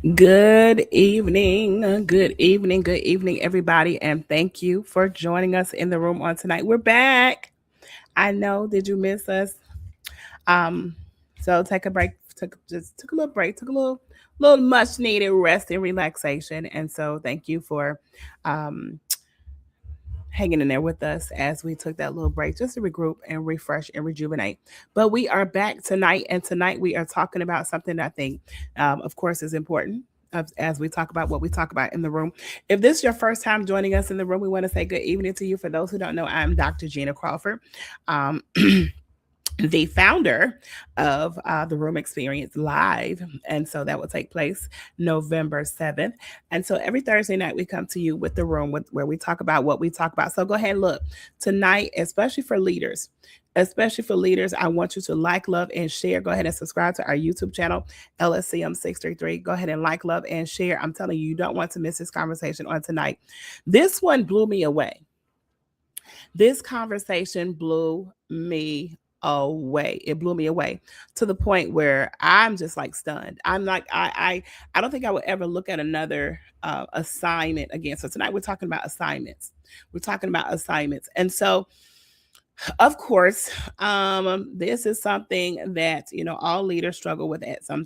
Good evening, everybody, and thank you for joining us in the room on tonight. We're back. I know, did you miss us? Um, so take a break, took a little break, took a little much needed rest and relaxation, and so thank you for um hanging in there with us as we took that little break just to regroup and refresh and rejuvenate. But we are back tonight, and tonight we are talking about something that I think, of course, is important. As we talk about what we talk about in the room. If this is your first time joining us in the room, we want to say good evening to you. For those who don't know, I'm Dr. Gena Crawford. Um, the founder of the Room Experience Live. And so that will take place November 7th. And so every Thursday night, we come to you with the room where we talk about what we talk about. So go ahead and look tonight, especially for leaders. Especially for leaders, I want you to like, love, and share. Go ahead and subscribe to our YouTube channel, LSCM633. Go ahead and like, love, and share. I'm telling you, you don't want to miss this conversation on tonight. This one blew me away. This conversation blew me away. It blew me away to the point where I'm just like stunned. I'm like, I don't think I would ever look at another assignment again. So tonight we're talking about assignments. We're talking about assignments. And so of course, this is something that all leaders struggle with at some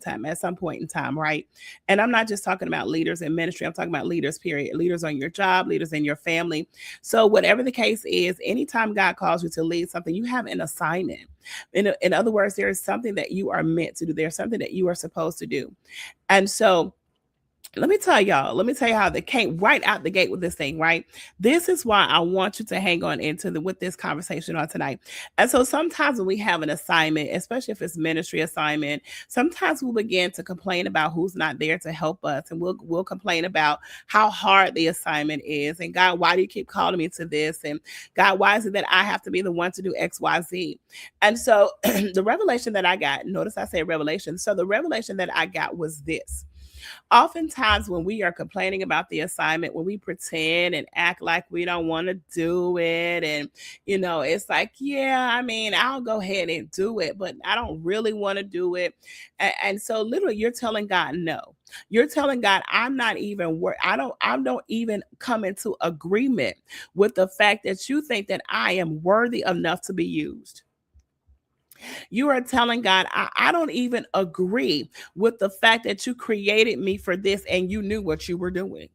point in time, right? And I'm not just talking about leaders in ministry. I'm talking about leaders, period. Leaders on your job, leaders in your family. So whatever the case is, anytime God calls you to lead something, you have an assignment. In other words, there is something that you are meant to do. There's something that you are supposed to do, and so let me tell you how they came right out the gate with this thing, right? This is why I want you to hang on into with this conversation on tonight. And so sometimes when we have an assignment, especially if it's ministry assignment, sometimes we'll begin to complain about who's not there to help us. And we'll complain about how hard the assignment is. And God, why do you keep calling me to this? And God, why is it that I have to be the one to do XYZ? And so the revelation that I got, notice I say revelation. So the revelation that I got was this. Oftentimes when we are complaining about the assignment, when we pretend and act like we don't want to do it, and it's like, yeah, I mean, I'll go ahead and do it, but I don't really want to do it. And so literally you're telling God no. You're telling God, I'm not even I don't even come into agreement with the fact that you think that I am worthy enough to be used. You are telling God, I don't even agree with the fact that you created me for this and you knew what you were doing.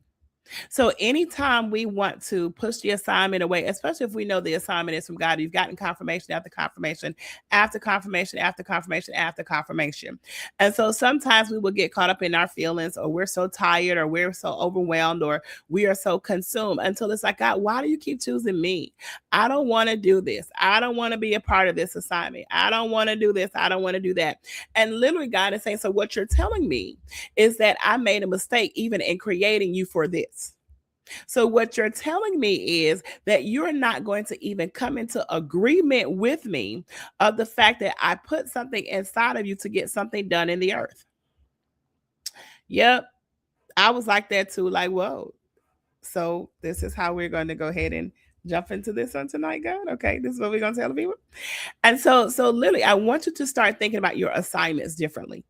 So anytime we want to push the assignment away, especially if we know the assignment is from God, you've gotten confirmation after confirmation, after confirmation, after confirmation, after confirmation. And so sometimes we will get caught up in our feelings, or we're so tired, or we're so overwhelmed, or we are so consumed until it's like, God, why do you keep choosing me? I don't want to do this. I don't want to be a part of this assignment. I don't want to do this. I don't want to do that. And literally, God is saying, so what you're telling me is that I made a mistake even in creating you for this. So, what you're telling me is that you're not going to even come into agreement with me of the fact that I put something inside of you to get something done in the earth. Yep. I was like that too. Like, whoa. So, this is how we're going to go ahead and jump into this on tonight, God. Okay. This is what we're going to tell the people. And so literally, I want you to start thinking about your assignments differently.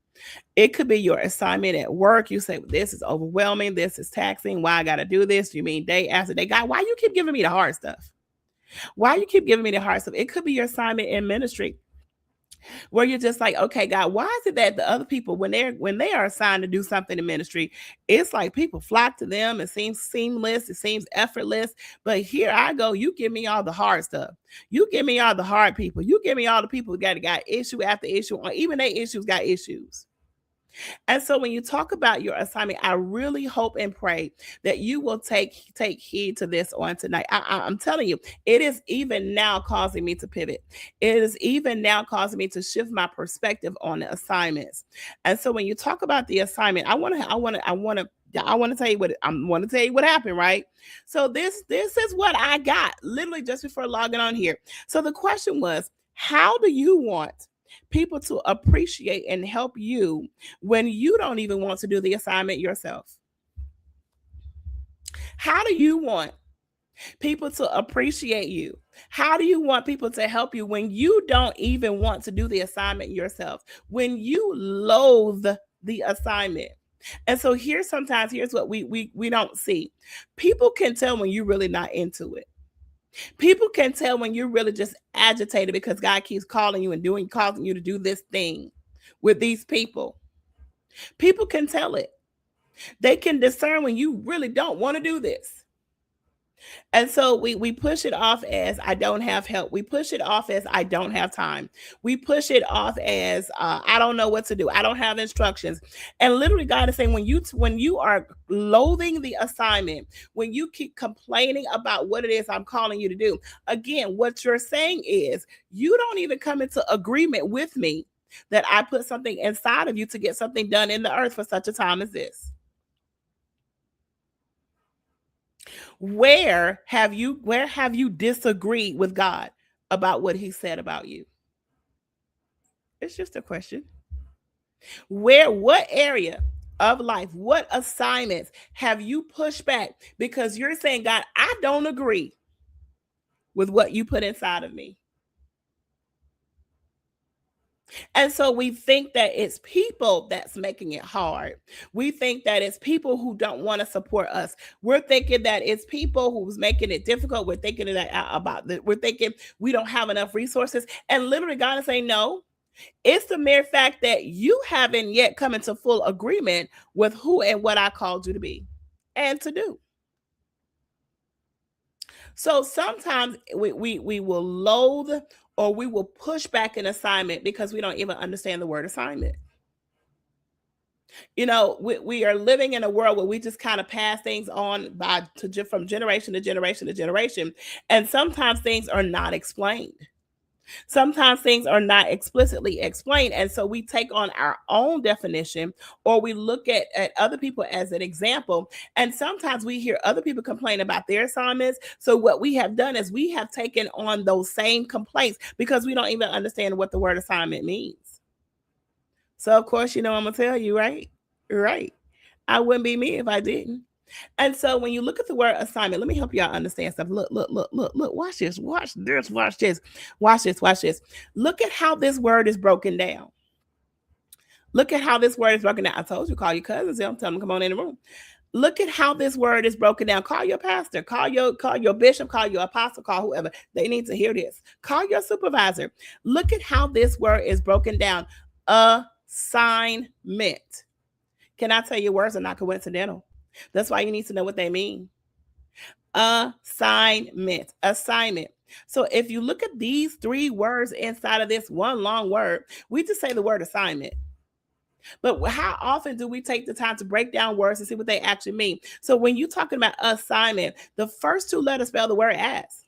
It could be your assignment at work. You say, well, this is overwhelming. This is taxing. Why I got to do this? You mean day after day? God, why you keep giving me the hard stuff? Why you keep giving me the hard stuff? It could be your assignment in ministry where you're just like, okay, God, why is it that the other people, when they are assigned to do something in ministry, it's like people flock to them. It seems seamless. It seems effortless. But here I go. You give me all the hard stuff. You give me all the hard people. You give me all the people who got issue after issue, or even their issues got issues. And so when you talk about your assignment, I really hope and pray that you will take heed to this on tonight. I'm telling you, it is even now causing me to pivot. It is even now causing me to shift my perspective on the assignments. And so when you talk about the assignment, I want to tell you what happened, right? So this is what I got literally just before logging on here. So the question was, how do you want people to appreciate and help you when you don't even want to do the assignment yourself? How do you want people to appreciate you? How do you want people to help you when you don't even want to do the assignment yourself? When you loathe the assignment? And so here's what we don't see. People can tell when you're really not into it. People can tell when you're really just agitated because God keeps calling you and causing you to do this thing with these people. People can tell it. They can discern when you really don't want to do this. And so we push it off as I don't have help. We push it off as I don't have time. We push it off as I don't know what to do. I don't have instructions. And literally, God is saying when you are loathing the assignment, when you keep complaining about what it is I'm calling you to do, again, what you're saying is you don't even come into agreement with me that I put something inside of you to get something done in the earth for such a time as this. Where have you disagreed with God about what he said about you? It's just a question. What area of life, what assignments have you pushed back because you're saying, God, I don't agree with what you put inside of me? And so we think that it's people that's making it hard. We think that it's people who don't want to support us. We're thinking that it's people who's making it difficult. We're thinking we're thinking we don't have enough resources. And literally God is saying, no, it's the mere fact that you haven't yet come into full agreement with who and what I called you to be and to do. So sometimes we will loathe or we will push back an assignment because we don't even understand the word assignment. We are living in a world where we just kind of pass things on from generation to generation to generation. And sometimes things are not explained. Sometimes things are not explicitly explained. And so we take on our own definition or we look at other people as an example. And sometimes we hear other people complain about their assignments. So what we have done is we have taken on those same complaints because we don't even understand what the word assignment means. So of course, I'm gonna tell you, right? Right. I wouldn't be me if I didn't. And so when you look at the word assignment, let me help y'all understand something. Look. Watch this. Watch this. Watch this. Watch this. Watch this. Look at how this word is broken down. Look at how this word is broken down. I told you, call your cousins. Tell them come on in the room. Look at how this word is broken down. Call your pastor, call your bishop, call your apostle, call whoever. They need to hear this. Call your supervisor. Look at how this word is broken down. Assignment. Can I tell you, words are not coincidental? That's why you need to know what they mean. Assignment. So if you look at these three words inside of this one long word, we just say the word assignment. But how often do we take the time to break down words and see what they actually mean? So when you're talking about assignment, the first two letters spell the word as.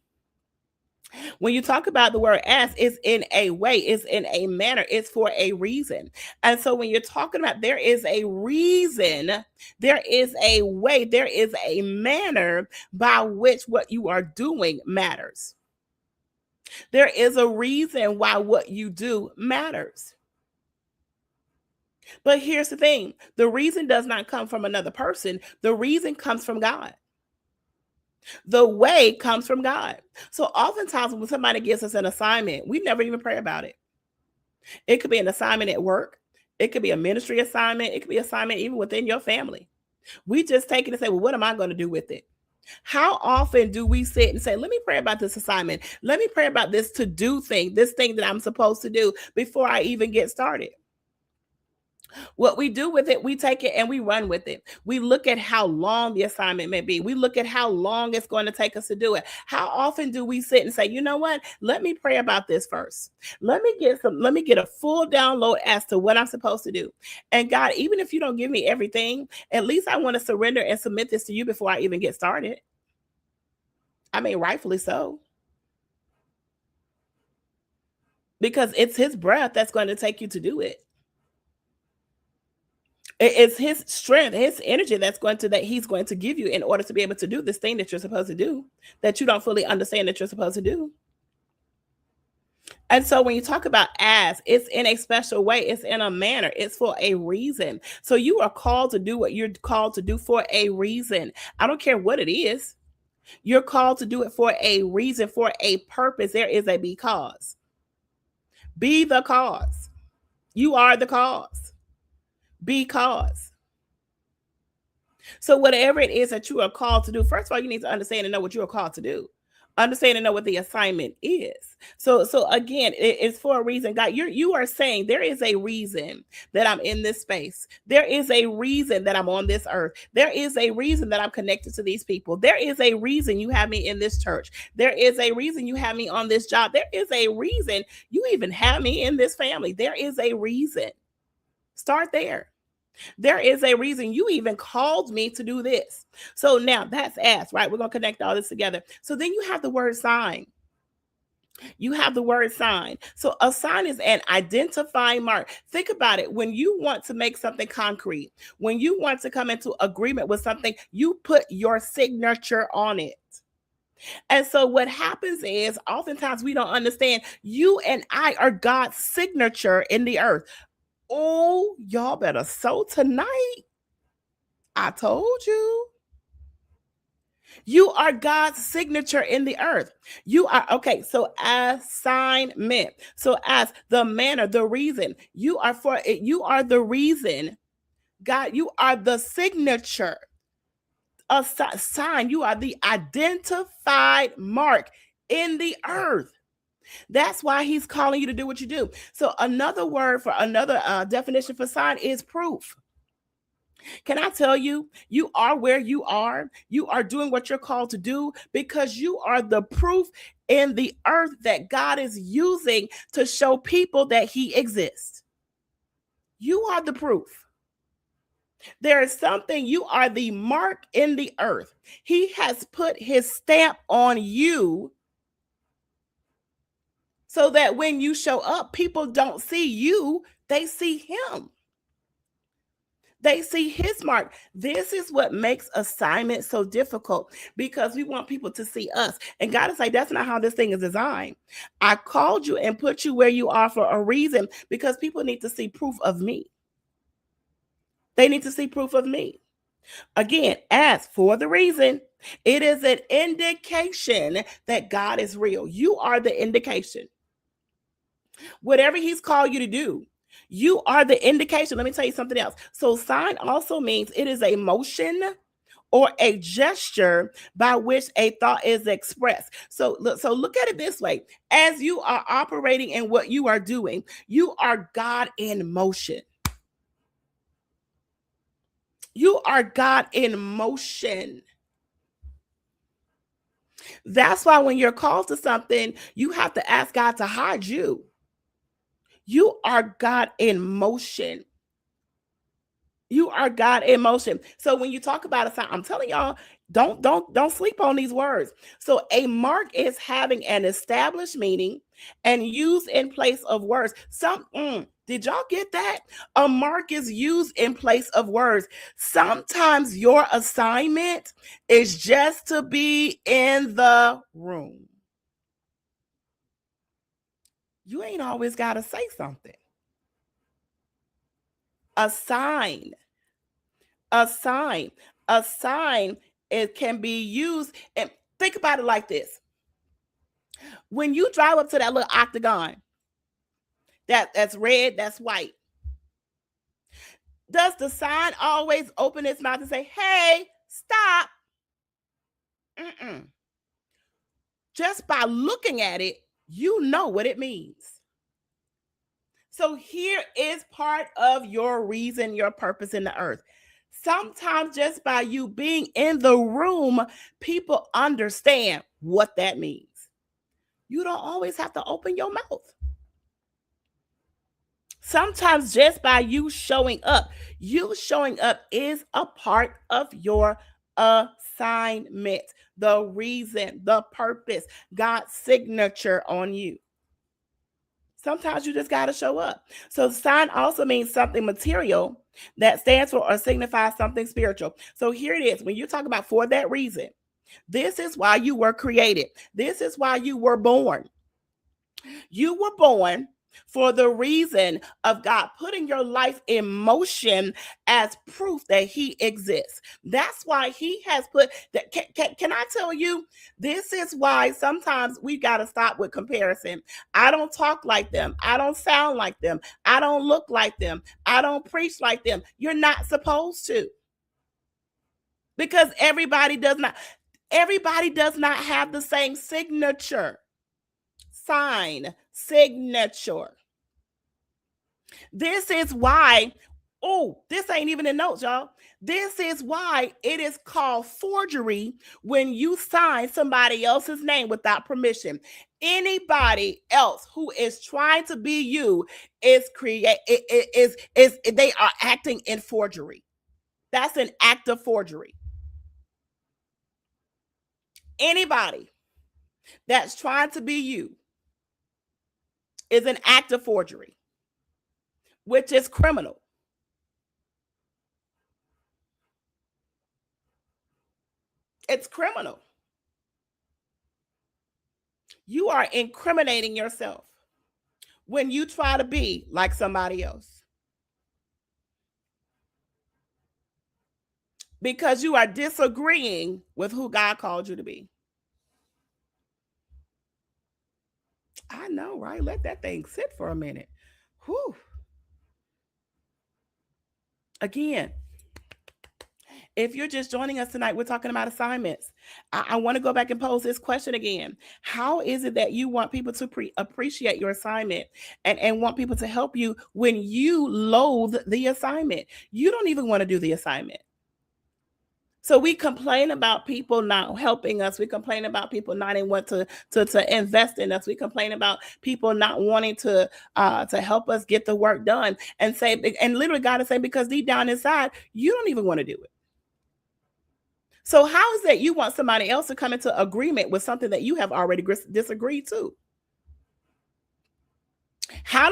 When you talk about the word as, it's in a way, it's in a manner, it's for a reason. And so when you're talking about there is a reason, there is a way, there is a manner by which what you are doing matters. There is a reason why what you do matters. But here's the thing, the reason does not come from another person, the reason comes from God. The way comes from God. So oftentimes when somebody gives us an assignment, we never even pray about it. It could be an assignment at work. It could be a ministry assignment. It could be an assignment even within your family. We just take it and say, well, what am I going to do with it? How often do we sit and say, let me pray about this assignment. Let me pray about this to-do thing, this thing that I'm supposed to do before I even get started. What we do with it, we take it and we run with it. We look at how long the assignment may be. We look at how long it's going to take us to do it. How often do we sit and say, you know what? Let me pray about this first. Let me get a full download as to what I'm supposed to do. And God, even if you don't give me everything, at least I want to surrender and submit this to you before I even get started. I mean, rightfully so. Because it's his breath that's going to take you to do it. It's his strength, his energy that he's going to give you in order to be able to do this thing that you're supposed to do, that you don't fully understand that you're supposed to do. And so when you talk about as, it's in a special way, it's in a manner, it's for a reason. So you are called to do what you're called to do for a reason. I don't care what it is. You're called to do it for a reason, for a purpose. There is a because. Be the cause. You are the cause. Because. So whatever it is that you are called to do, first of all, you need to understand and know what you are called to do. Understand and know what the assignment is. So again, it's for a reason. God, you are saying there is a reason that I'm in this space. There is a reason that I'm on this earth. There is a reason that I'm connected to these people. There is a reason you have me in this church. There is a reason you have me on this job. There is a reason you even have me in this family. There is a reason. Start there. There is a reason you even called me to do this. So now that's asked, right? We're going to connect all this together. So then you have the word sign. You have the word sign. So a sign is an identifying mark. Think about it. When you want to make something concrete, when you want to come into agreement with something, you put your signature on it. And so what happens is oftentimes we don't understand you and I are God's signature in the earth. Oh, y'all better sow tonight. I told you. You are God's signature in the earth. You are, okay, so assignment. So as the manner, the reason, you are for it, you are the reason. God, you are the signature. A sign, you are the identified mark in the earth. That's why he's calling you to do what you do. So another word for another definition for sign is proof. Can I tell you, you are where you are. You are doing what you're called to do because you are the proof in the earth that God is using to show people that he exists. You are the proof. There is something, you are the mark in the earth. He has put his stamp on you so that when you show up, people don't see you, they see him. They see his mark. This is what makes assignment so difficult because we want people to see us. And God is like, that's not how this thing is designed. I called you and put you where you are for a reason because people need to see proof of me. They need to see proof of me. Again, ask for the reason. It is an indication that God is real. You are the indication. Whatever he's called you to do, you are the indication. Let me tell you something else. So sign also means it is a motion or a gesture by which a thought is expressed. So look at it this way. As you are operating in what you are doing, you are God in motion. You are God in motion. That's why when you're called to something, you have to ask God to hide you. You are God in motion. You are God in motion. So when you talk about a sign, I'm telling y'all, don't sleep on these words. So a mark is having an established meaning and used in place of words. Did y'all get that? A mark is used in place of words. Sometimes your assignment is just to be in the room. You ain't always got to say something. A sign. A sign, it can be used. And think about it like this. When you drive up to that little octagon, that's red, that's white, does the sign always open its mouth and say, hey, stop? Mm-mm. Just by looking at it, you know what it means. So here is part of your reason, your purpose in the earth. Sometimes just by you being in the room, people understand what that means. You don't always have to open your mouth. Sometimes just by you showing up is a part of your assignment, the reason, the purpose, God's signature on you. Sometimes you just got to show up. So sign also means something material that stands for or signifies something spiritual. So here it is. When you talk about for that reason, this is why you were created. This is why you were born. You were born for the reason of God putting your life in motion as proof that he exists. That's why he has put that. Can I tell you, this is why sometimes we got to stop with comparison. I don't talk like them. I don't sound like them. I don't look like them. I don't preach like them. You're not supposed to. because everybody does not have the same signature. Sign, signature. This is why, oh, this ain't even in notes, y'all. This is why it is called forgery when you sign somebody else's name without permission. Anybody else who is trying to be you is they are acting in forgery. That's an act of forgery. Anybody that's trying to be you is an act of forgery, which is criminal. It's criminal. You are incriminating yourself when you try to be like somebody else because you are disagreeing with who God called you to be. I know, right? Let that thing sit for a minute. Whew. Again, if you're just joining us tonight, we're talking about assignments. I want to go back and pose this question again. How is it that you want people to appreciate your assignment and want people to help you when you loathe the assignment? You don't even want to do the assignment. So we complain about people not helping us. We complain about people not want to invest in us. We complain about people not wanting to help us get the work done. And literally God is saying, because deep down inside, you don't even want to do it. So how is that you want somebody else to come into agreement with something that you have already disagreed to? How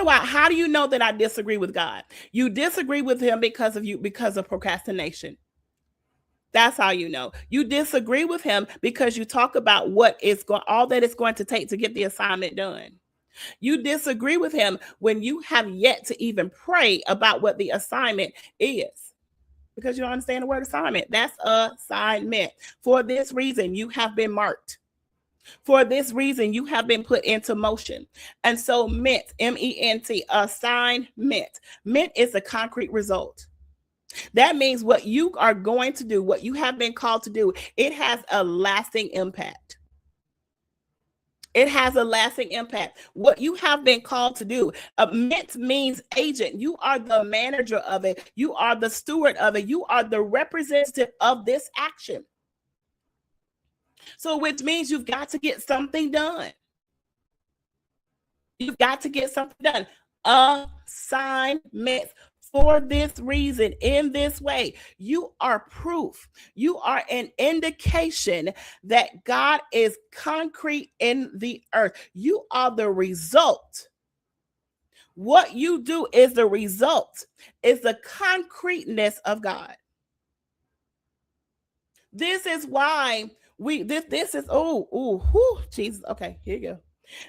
do you know that I disagree with God? You disagree with him because of procrastination. That's how you know. You disagree with him because you talk about all that it's going to take to get the assignment done. You disagree with him when you have yet to even pray about what the assignment is. Because you don't understand the word assignment. That's assignment. For this reason, you have been marked. For this reason, you have been put into motion. And so meant, MENT, assignment. Meant is a concrete result. That means what you are going to do, what you have been called to do, it has a lasting impact. It has a lasting impact. What you have been called to do. Meant means agent. You are the manager of it. You are the steward of it. You are the representative of this action. So, which means you've got to get something done. You've got to get something done. Assignments. For this reason, in this way, you are proof. You are an indication that God is concrete in the earth. You are the result. What you do is the result, is the concreteness of God. This is why this is Jesus. Okay, here you go.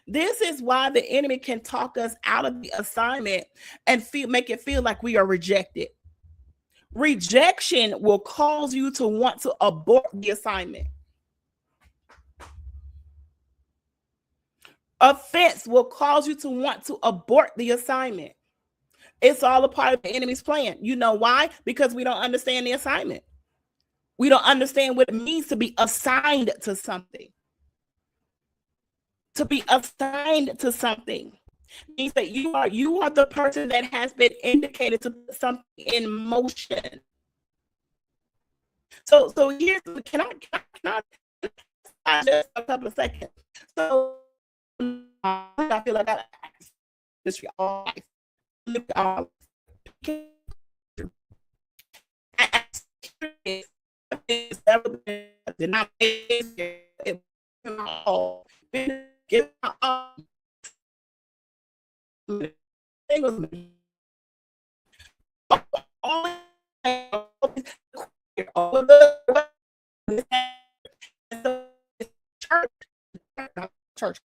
This is why the enemy can talk us out of the assignment and make it feel like we are rejected. Rejection will cause you to want to abort the assignment. Offense will cause you to want to abort the assignment. It's all a part of the enemy's plan. You know why? Because we don't understand the assignment. We don't understand what it means to be assigned to something. To be assigned to something means that you are the person that has been indicated to put something in motion. So here's can I just a couple of seconds. So I feel like I this for all life. Church,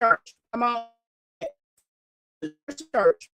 church, come on, church.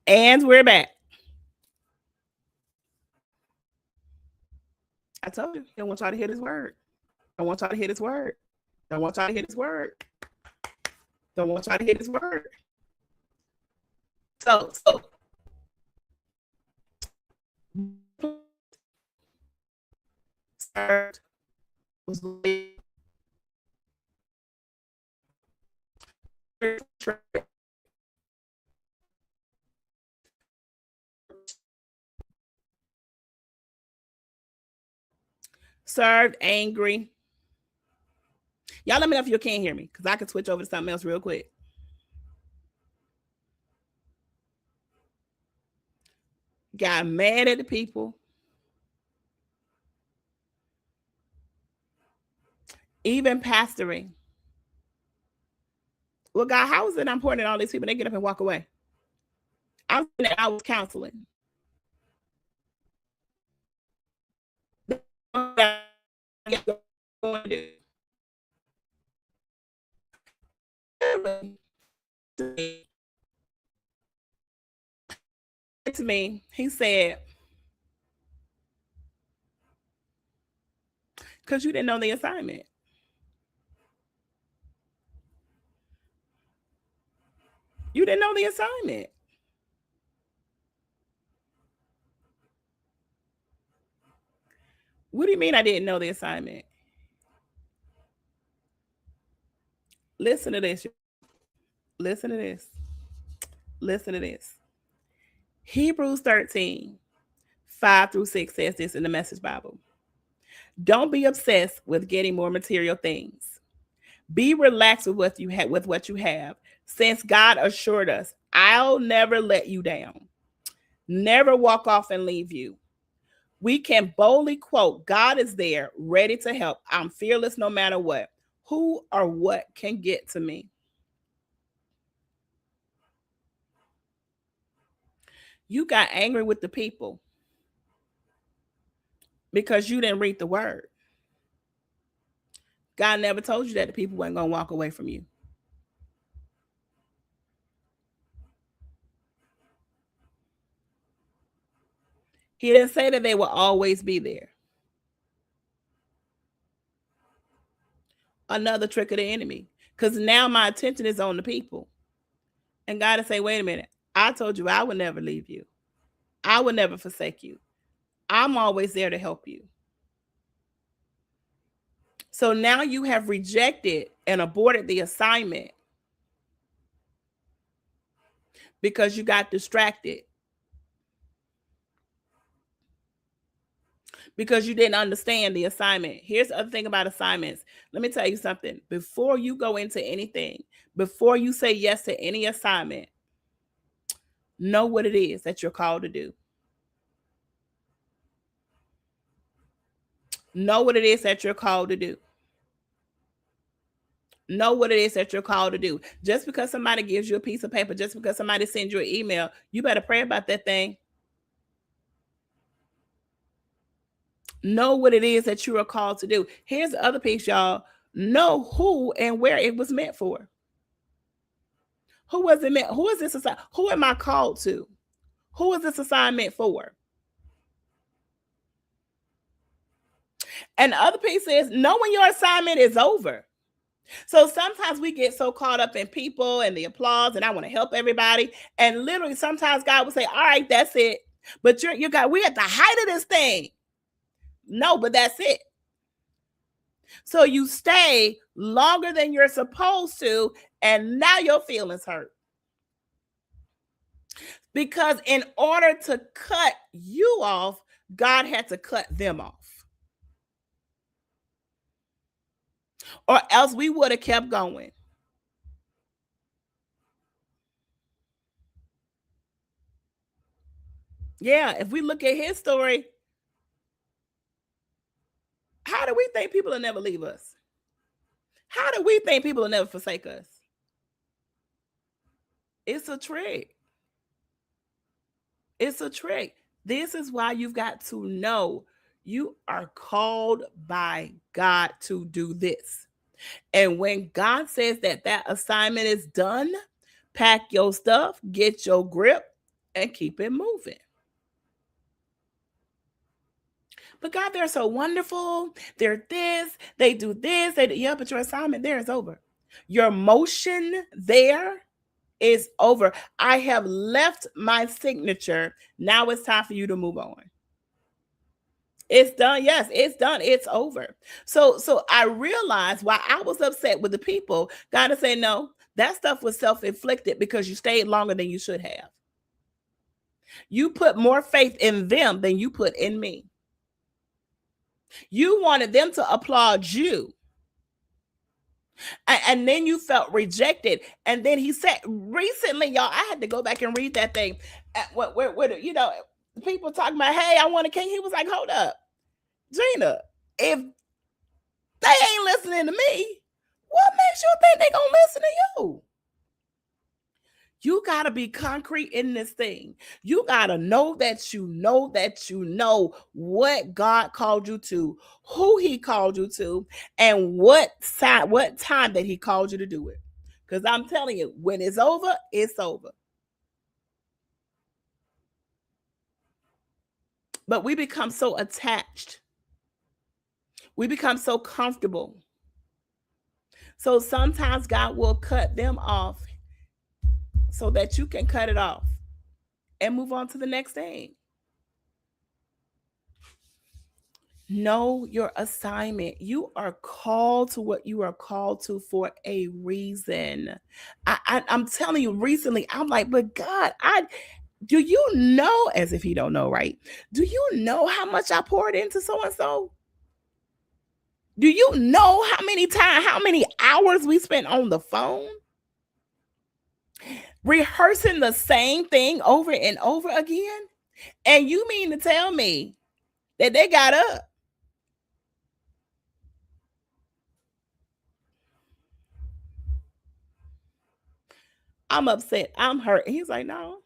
And we're back. I told you, he don't want y'all to hear this word. I want y'all to hear this word. Don't want y'all to hear this word. Don't want y'all to hear this word. So served was served angry. Y'all let me know if you can't hear me, because I can switch over to something else real quick. Got mad at the people. Even pastoring. Well, God, how is it I'm pointing at all these people? They get up and walk away. I was counseling. To me, he said, because you didn't know the assignment. You didn't know the assignment. What do you mean I didn't know the assignment? Listen to this. Listen to this. Listen to this. Hebrews 13, 5 through 6 says this in the Message Bible. Don't be obsessed with getting more material things. Be relaxed with what you have, since God assured us, I'll never let you down. Never walk off and leave you. We can boldly quote, God is there, ready to help. I'm fearless no matter what. Who or what can get to me? You got angry with the people because you didn't read the word. God never told you that the people weren't going to walk away from you. He didn't say that they will always be there. Another trick of the enemy. Because now my attention is on the people. And God will say, wait a minute. I told you I would never leave you. I would never forsake you. I'm always there to help you. So now you have rejected and aborted the assignment because you got distracted. Because you didn't understand the assignment. Here's the other thing about assignments. Let me tell you something. Before you go into anything, before you say yes to any assignment, know what it is that you're called to do. Know what it is that you're called to do. Know what it is that you're called to do. Just because somebody gives you a piece of paper, just because somebody sends you an email, you better pray about that thing. Know what it is that you are called to do. Here's the other piece, y'all. Know who and where it was meant for. Who was it meant? Who is this assignment? Who am I called to? Who is this assignment for? And the other piece is knowing your assignment is over. So sometimes we get so caught up in people and the applause, and I want to help everybody. And literally, sometimes God will say, "All right, that's it." But we're at the height of this thing. No, but that's it. So you stay longer than you're supposed to, and now your feelings hurt. Because in order to cut you off, God had to cut them off. Or else we would have kept going. Yeah, if we look at his story, how do we think people will never leave us? How do we think people will never forsake us? It's a trick. It's a trick. This is why you've got to know you are called by God to do this. And when God says that assignment is done, pack your stuff, get your grip, and keep it moving. But God, they're so wonderful. They're this, they do this, yeah, but your assignment there is over. Your motion there is over. I have left my signature. Now it's time for you to move on. It's done. Yes, it's done. It's over. So I realized why I was upset with the people. God is saying, no, that stuff was self-inflicted because you stayed longer than you should have. You put more faith in them than you put in me. You wanted them to applaud you. And then you felt rejected. And then he said, recently, y'all, I had to go back and read that thing. Where people talking about, hey, I want a king. He was like, hold up, Gena, if they ain't listening to me, what makes you think they gonna listen to you? You got to be concrete in this thing. You got to know that you know that you know what God called you to, who he called you to, and what time that he called you to do it. Because I'm telling you, when it's over, it's over. But we become so attached. We become so comfortable. So sometimes God will cut them off so that you can cut it off and move on to the next thing. Know your assignment. You are called to what you are called to for a reason. I'm telling you, recently, I'm like, but God, do you know, as if he don't know, right? Do you know how much I poured into so and so? Do you know how many hours we spent on the phone? Rehearsing the same thing over and over again? And you mean to tell me that they got up? I'm upset. I'm hurt. He's like, no.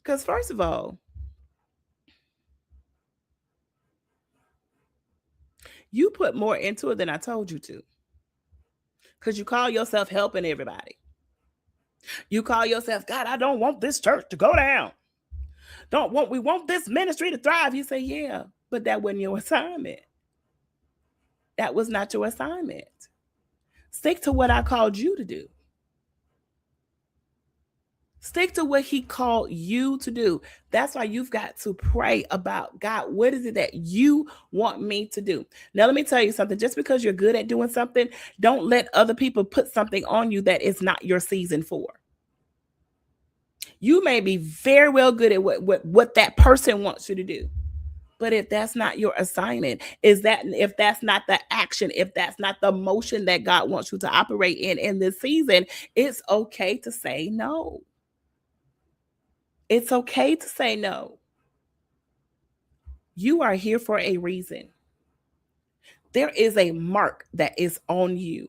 Because first of all, you put more into it than I told you to. Because you call yourself helping everybody. You call yourself, God, I don't want this church to go down. We want this ministry to thrive. You say, yeah, but that wasn't your assignment. That was not your assignment. Stick to what I called you to do. Stick to what he called you to do. That's why you've got to pray about, God, what is it that you want me to do? Now, let me tell you something. Just because you're good at doing something, don't let other people put something on you that is not your season for. You may be very well good at what that person wants you to do. But if that's not your assignment, if that's not the action, if that's not the motion that God wants you to operate in this season, it's okay to say no. It's okay to say no. You are here for a reason. There is a mark that is on you.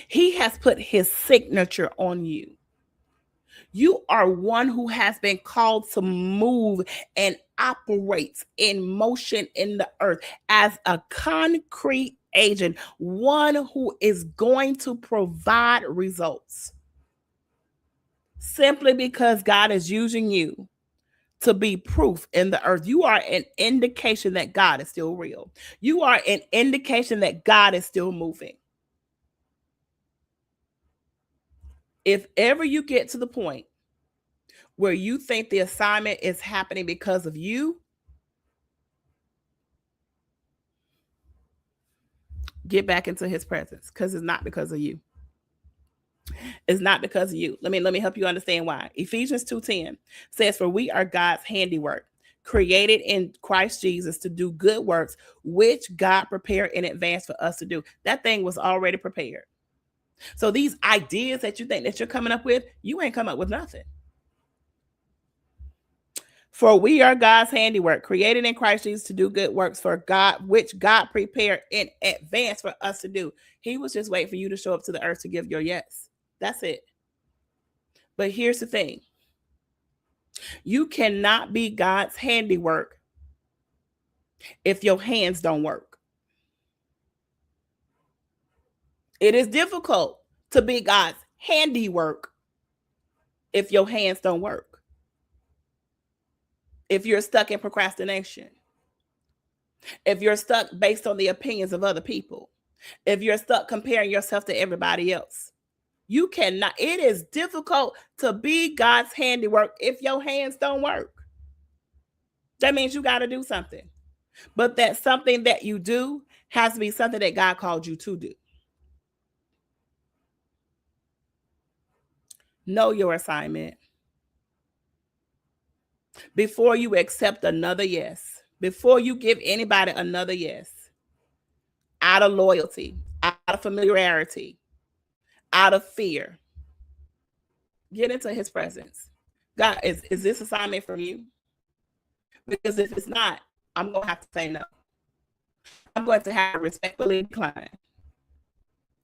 He has put his signature on you. You are one who has been called to move and operates in motion in the earth as a concrete agent, one who is going to provide results. Simply because God is using you to be proof in the earth. You are an indication that God is still real. You are an indication that God is still moving. If ever you get to the point where you think the assignment is happening because of you, get back into his presence, because it's not because of you. It's not because of you. Let me help you understand why. Ephesians 2:10 says, for we are God's handiwork, created in Christ Jesus to do good works, which God prepared in advance for us to do. That thing was already prepared. So these ideas that you think that you're coming up with, you ain't come up with nothing. For we are God's handiwork, created in Christ Jesus to do good works for God, which God prepared in advance for us to do. He was just waiting for you to show up to the earth to give your yes. That's it. But here's the thing. You cannot be God's handiwork if your hands don't work. It is difficult to be God's handiwork if your hands don't work, if you're stuck in procrastination, if you're stuck based on the opinions of other people, if you're stuck comparing yourself to everybody else. You cannot, it is difficult to be God's handiwork if your hands don't work. That means you got to do something. But that something that you do has to be something that God called you to do. Know your assignment before you accept another yes, before you give anybody another yes, out of loyalty, out of familiarity, out of fear. Get into his presence. God, is this assignment from you? Because if it's not, I'm going to have to say no. I'm going to have to respectfully decline.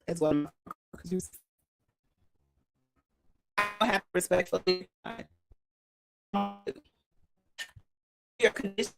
As well. I have to respectfully decline. Your condition.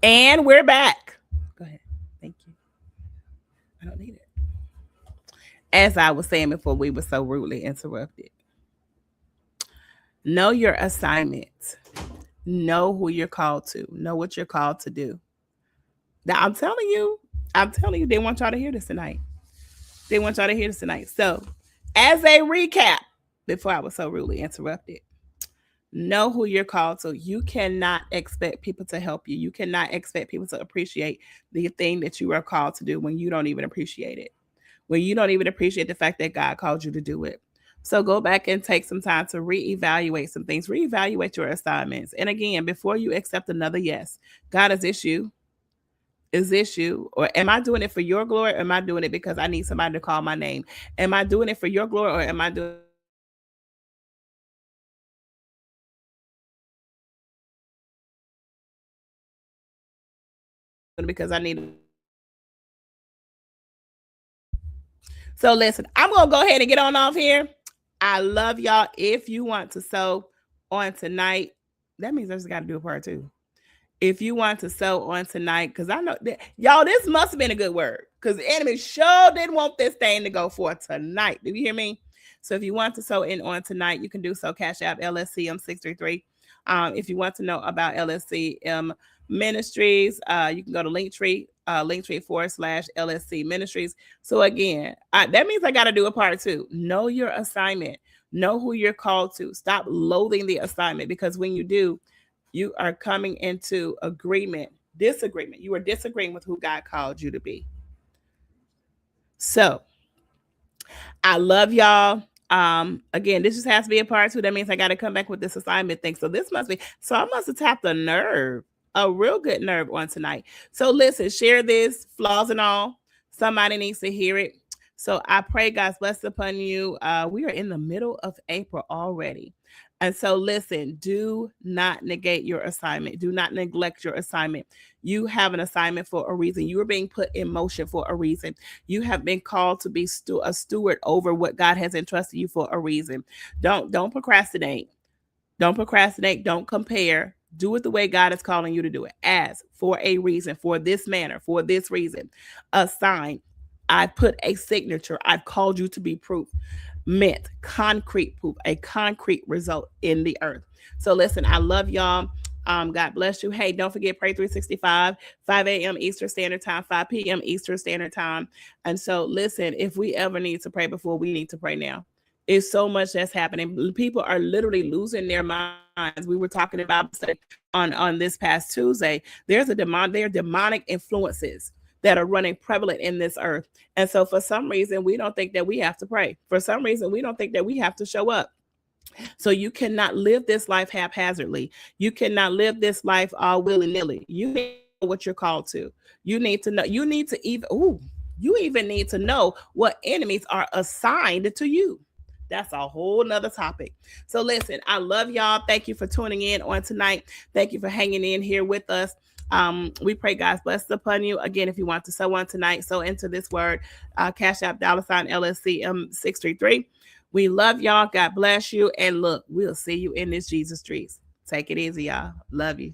And we're back. Go ahead. Thank you. I don't need it. As I was saying before, we were so rudely interrupted. Know your assignment. Know who you're called to. Know what you're called to do. Now, I'm telling you, they want y'all to hear this tonight. They want y'all to hear this tonight. So, as a recap, before I was so rudely interrupted, know who you're called to. You cannot expect people to help you. You cannot expect people to appreciate the thing that you are called to do when you don't even appreciate it. When you don't even appreciate the fact that God called you to do it. So go back and take some time to reevaluate some things, reevaluate your assignments. And again, before you accept another yes, God, is this you? Is this you? Or am I doing it for your glory? Or am I doing it because I need somebody to call my name? Am I doing it for your glory or am I doing it because I need somebody to call my name? Am I doing it because I need somebody to say my name? Or am I doing it because I need to be known? Am I doing it because I need to be So listen, I'm gonna go ahead and get on off here. I love y'all. If you want to sew on tonight, that means I just got to do a part two. If you want to sew on tonight, because I know that y'all, this must have been a good word. Because the enemy sure didn't want this thing to go for tonight. Do you hear me? So if you want to sew in on tonight, you can do so. Cash App LSCM 633. If you want to know about LSCM Ministries, you can go to Linktree, Linktree /LSC Ministries. So again, that means I got to do a part two. Know your assignment. Know who you're called to. Stop loathing the assignment because when you do, you are coming into disagreement. You are disagreeing with who God called you to be. So I love y'all. Again, this just has to be a part two. That means I got to come back with this assignment thing. So this must be, so I must have tapped a nerve, a real good nerve on tonight. So listen, share this, flaws and all. Somebody needs to hear it. So I pray God's blessing upon you. We are in the middle of April already. And so listen, do not negate your assignment. Do not neglect your assignment. You have an assignment for a reason. You are being put in motion for a reason. You have been called to be a steward over what God has entrusted you for a reason. Don't procrastinate. Don't procrastinate. Don't compare. Do it the way God is calling you to do it. As for a reason, for this manner, for this reason. A sign. I put a signature. I've called you to be proof. Meant concrete proof, a concrete result in the earth. So listen, I love y'all. God bless you. Hey, don't forget Pray 365, 5 a.m. Eastern Standard Time, 5 p.m. Eastern Standard Time. And so listen, if we ever need to pray before, we need to pray now. It's so much that's happening. People are literally losing their minds. We were talking about on this past Tuesday. There are demonic influences that are running prevalent in this earth. And so for some reason, we don't think that we have to pray. For some reason, we don't think that we have to show up. So you cannot live this life haphazardly. You cannot live this life all willy-nilly. You need to know what you're called to. You need to know, you even need to know what enemies are assigned to you. That's a whole nother topic. So listen, I love y'all. Thank you for tuning in on tonight. Thank you for hanging in here with us. We pray God's blessings upon you. Again, if you want to sow on tonight, sow into this word, Cash App $LSCM 633. We love y'all. God bless you. And look, we'll see you in this Jesus streets. Take it easy, y'all. Love you.